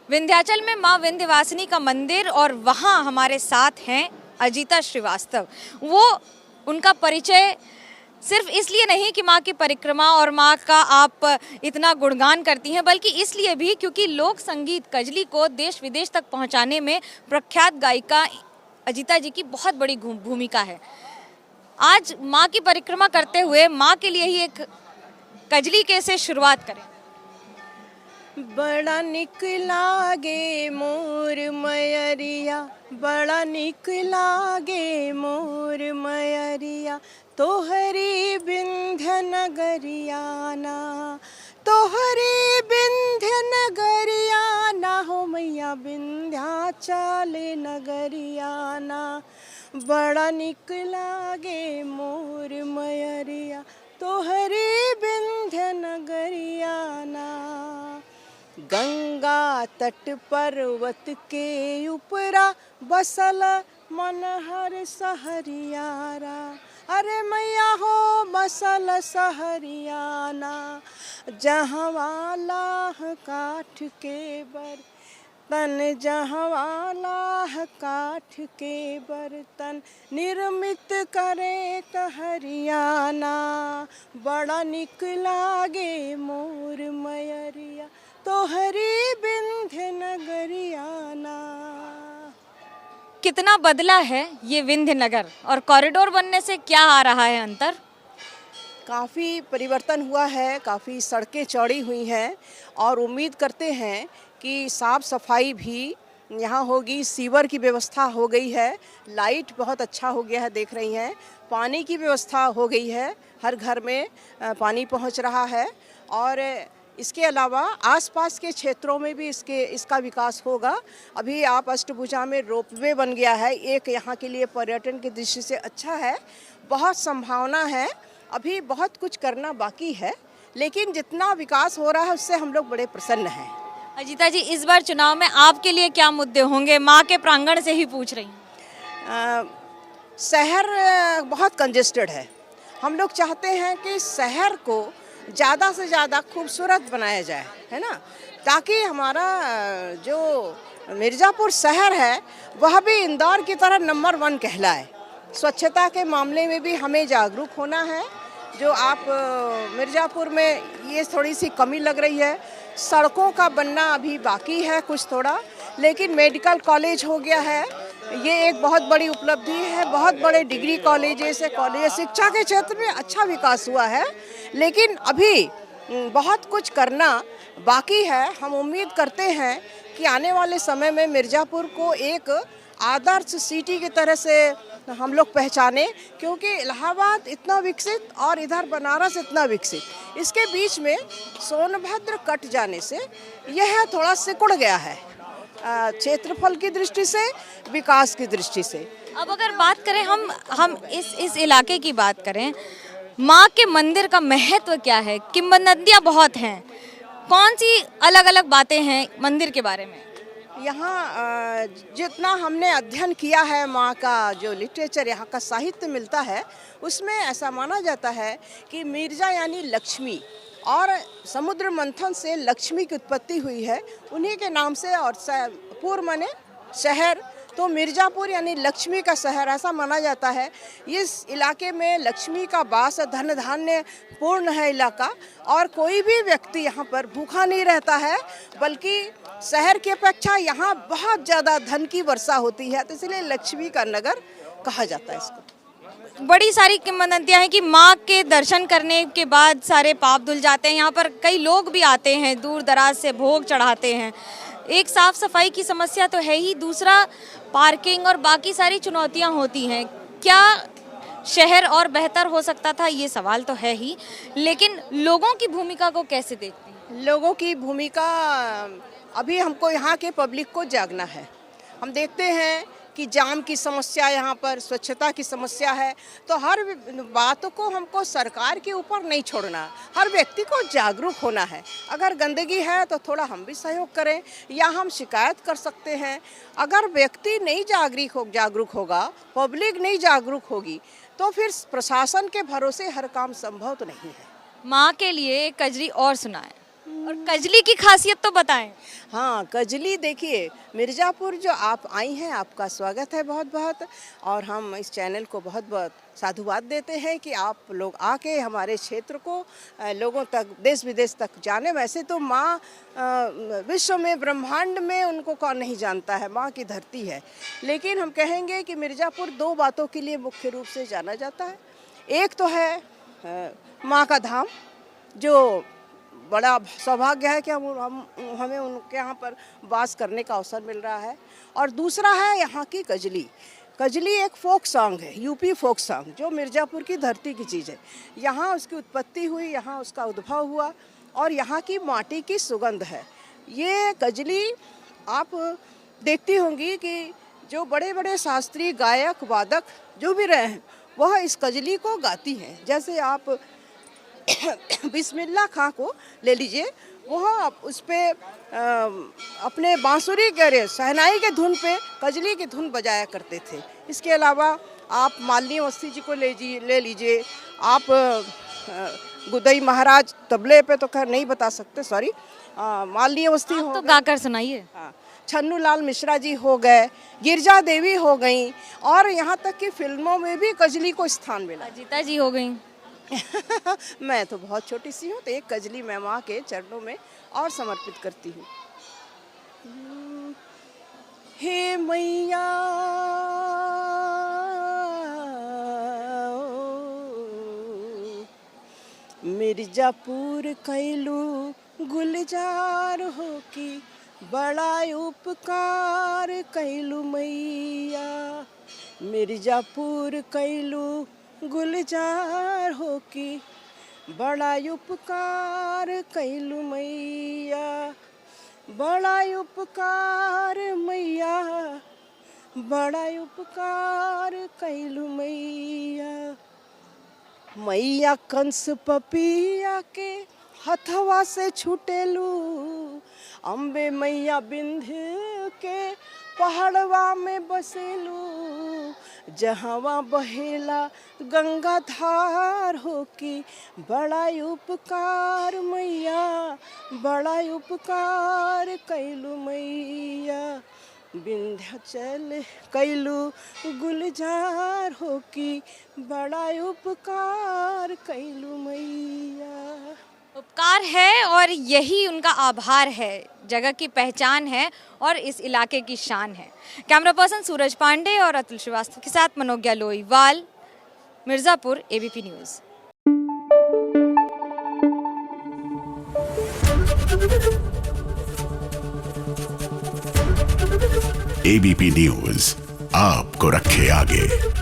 विंध्याचल में माँ विंध्यवासिनी का मंदिर और वहाँ हमारे साथ हैं अजीता श्रीवास्तव। वो उनका परिचय सिर्फ इसलिए नहीं कि माँ की परिक्रमा और माँ का आप इतना गुणगान करती हैं, बल्कि इसलिए भी क्योंकि लोक संगीत कजली को देश विदेश तक पहुँचाने में प्रख्यात गायिका अजीता जी की बहुत बड़ी भूमिका है। आज माँ की परिक्रमा करते हुए माँ के लिए ही एक कजली के से शुरुआत करें। बड़ा निक लागे मोर मयरिया, बड़ा निक लागे मोर मयरिया, तोहरी विंध्य नगरियाना, तोहरी विंध्य नगरियाना हो मैया विंध्याचल नगरियाना। बड़ा निक लागे मोर मयरिया, तोहरी विंध्य नगरियाना। गंगा तट पर्वत के ऊपरा बसल मनहर सहरियारा, अरे मैया हो बसल सहरियाना। जहवा लाह काठ के बर्तन, जहवा लाह काठ के बर्तन, निर्मित करे कहरियाना। बड़ा निक लागे मोर मयरिया, तोहरी विंध्य नगरियाना। कितना बदला है ये विंध्य नगर और कॉरिडोर बनने से क्या आ रहा है अंतर? काफ़ी परिवर्तन हुआ है, काफ़ी सड़कें चौड़ी हुई हैं और उम्मीद करते हैं कि साफ़ सफाई भी यहाँ होगी। सीवर की व्यवस्था हो गई है, लाइट बहुत अच्छा हो गया है, देख रही हैं। पानी की व्यवस्था हो गई है, हर घर में पानी पहुँच रहा है। और इसके अलावा आसपास के क्षेत्रों में भी इसका विकास होगा। अभी आप अष्टभुजा में रोपवे बन गया है, एक यहाँ के लिए पर्यटन की दृष्टि से अच्छा है। बहुत संभावना है, अभी बहुत कुछ करना बाकी है, लेकिन जितना विकास हो रहा है उससे हम लोग बड़े प्रसन्न हैं। अजीता जी, इस बार चुनाव में आपके लिए क्या मुद्दे होंगे? माँ के प्रांगण से ही पूछ रही हूँ। शहर बहुत कंजेस्टेड है। हम लोग चाहते हैं कि शहर को ज़्यादा से ज़्यादा खूबसूरत बनाया जाए, है ना, ताकि हमारा जो मिर्ज़ापुर शहर है वह भी इंदौर की तरह नंबर 1 कहलाए। स्वच्छता के मामले में भी हमें जागरूक होना है। जो आप मिर्ज़ापुर में ये थोड़ी सी कमी लग रही है, सड़कों का बनना अभी बाकी है कुछ थोड़ा, लेकिन मेडिकल कॉलेज हो गया है, ये एक बहुत बड़ी उपलब्धि है। बहुत बड़े डिग्री कॉलेजेस है, कॉलेज शिक्षा के क्षेत्र में अच्छा विकास हुआ है, लेकिन अभी बहुत कुछ करना बाकी है। हम उम्मीद करते हैं कि आने वाले समय में मिर्ज़ापुर को एक आदर्श सिटी की तरह से हम लोग पहचाने, क्योंकि इलाहाबाद इतना विकसित और इधर बनारस इतना विकसित, इसके बीच में सोनभद्र कट जाने से यह थोड़ा सिकुड़ गया है क्षेत्रफल की दृष्टि से, विकास की दृष्टि से। अब अगर बात करें हम इस इलाके की बात करें, माँ के मंदिर का महत्व क्या है? किंवदंतियाँ बहुत हैं, कौन सी अलग अलग बातें हैं मंदिर के बारे में? यहाँ जितना हमने अध्ययन किया है, माँ का जो लिटरेचर यहाँ का साहित्य मिलता है, उसमें ऐसा माना जाता है कि मिर्जा यानी लक्ष्मी, और समुद्र मंथन से लक्ष्मी की उत्पत्ति हुई है उन्हीं के नाम से, और पुर माने शहर, तो मिर्ज़ापुर यानी लक्ष्मी का शहर ऐसा माना जाता है। इस इलाके में लक्ष्मी का वास, धन धान्य पूर्ण है इलाका, और कोई भी व्यक्ति यहाँ पर भूखा नहीं रहता है, बल्कि शहर की अपेक्षा यहाँ बहुत ज़्यादा धन की वर्षा होती है, तो इसलिए लक्ष्मी का नगर कहा जाता है इसको। बड़ी सारी किंवदंतियाँ हैं कि माँ के दर्शन करने के बाद सारे पाप धुल जाते हैं। यहाँ पर कई लोग भी आते हैं, दूर दराज से भोग चढ़ाते हैं। एक साफ सफाई की समस्या तो है ही, दूसरा पार्किंग और बाकी सारी चुनौतियाँ होती हैं। क्या शहर और बेहतर हो सकता था, ये सवाल तो है ही, लेकिन लोगों की भूमिका को कैसे देखते हैं? लोगों की भूमिका, अभी हमको यहाँ के पब्लिक को जागना है। हम देखते हैं कि जाम की समस्या, यहाँ पर स्वच्छता की समस्या है, तो हर बात को हमको सरकार के ऊपर नहीं छोड़ना, हर व्यक्ति को जागरूक होना है। अगर गंदगी है तो थोड़ा हम भी सहयोग करें, या हम शिकायत कर सकते हैं। अगर व्यक्ति नहीं जागरूक होगा, पब्लिक नहीं जागरूक होगी, तो फिर प्रशासन के भरोसे हर काम संभव तो नहीं है। माँ के लिए कजरी और सुनाएं। और कजली की खासियत तो बताएं। हाँ, कजली देखिए, मिर्ज़ापुर जो आप आई हैं, आपका स्वागत है बहुत बहुत। और हम इस चैनल को बहुत बहुत साधुवाद देते हैं कि आप लोग आके हमारे क्षेत्र को लोगों तक, देश विदेश तक जाने। वैसे तो माँ विश्व में, ब्रह्मांड में उनको कौन नहीं जानता है, माँ की धरती है। लेकिन हम कहेंगे कि मिर्ज़ापुर दो बातों के लिए मुख्य रूप से जाना जाता है। एक तो है माँ का धाम, जो बड़ा सौभाग्य है कि हमें उनके यहाँ पर वास करने का अवसर मिल रहा है। और दूसरा है यहाँ की कजली। कजली एक फोक सॉन्ग है, यूपी फोक सॉन्ग, जो मिर्ज़ापुर की धरती की चीज़ है। यहाँ उसकी उत्पत्ति हुई, यहाँ उसका उद्भव हुआ, और यहाँ की माटी की सुगंध है। ये कजली आप देखती होंगी कि जो बड़े बड़े शास्त्रीय गायक वादक जो भी रहे हैं, वह इस कजली को गाती हैं। जैसे आप बिस्मिल्लाह खां को ले लीजिए, वह उस पर अपने बांसुरी के शहनाई के धुन पे कजली की धुन बजाया करते थे। इसके अलावा आप मालिनी अवस्थी जी को ले लीजिए, आप गुदई महाराज तबले पे तो खैर नहीं बता सकते, सॉरी, मालिनी अवस्थी हो तो गाकर सुनाइए। हाँ, छन्नू लाल मिश्रा जी हो गए, गिरजा देवी हो गई, और यहाँ तक कि फिल्मों में भी कजली को स्थान मिला। अजीता जी हो गई। मैं तो बहुत छोटी सी हूँ, तो एक कजली मैं माँ के चरणों में और समर्पित करती हूँ। हे मैया मिर्ज़ापुर कैलू गुलजार हो की, बड़ा उपकार कैलू मैया। मिर्ज़ापुर कैलू गुलजार हो की, बड़ा उपकार कैलू मैया। बड़ा उपकार मैया, बड़ा उपकार कैलू मैया। मैया कंस पपिया के हथवा से छुटेलू, अम्बे मैया बिंध्य के पहाड़वा में बसेलू। जहवा बहेला गंगा धार हो की, बड़ा उपकार मैया, बड़ा उपकार कैलू मैया। विंध्याचल कैलू गुलजार हो की, बड़ा उपकार कैलू मैया। उपकार है और यही उनका आभार है, जगह की पहचान है और इस इलाके की शान है। कैमरा पर्सन सूरज पांडे और अतुल श्रीवास्तव के साथ Manogya Loiwal, Mirzapur, ABP news. ABP news आपको रखे आगे।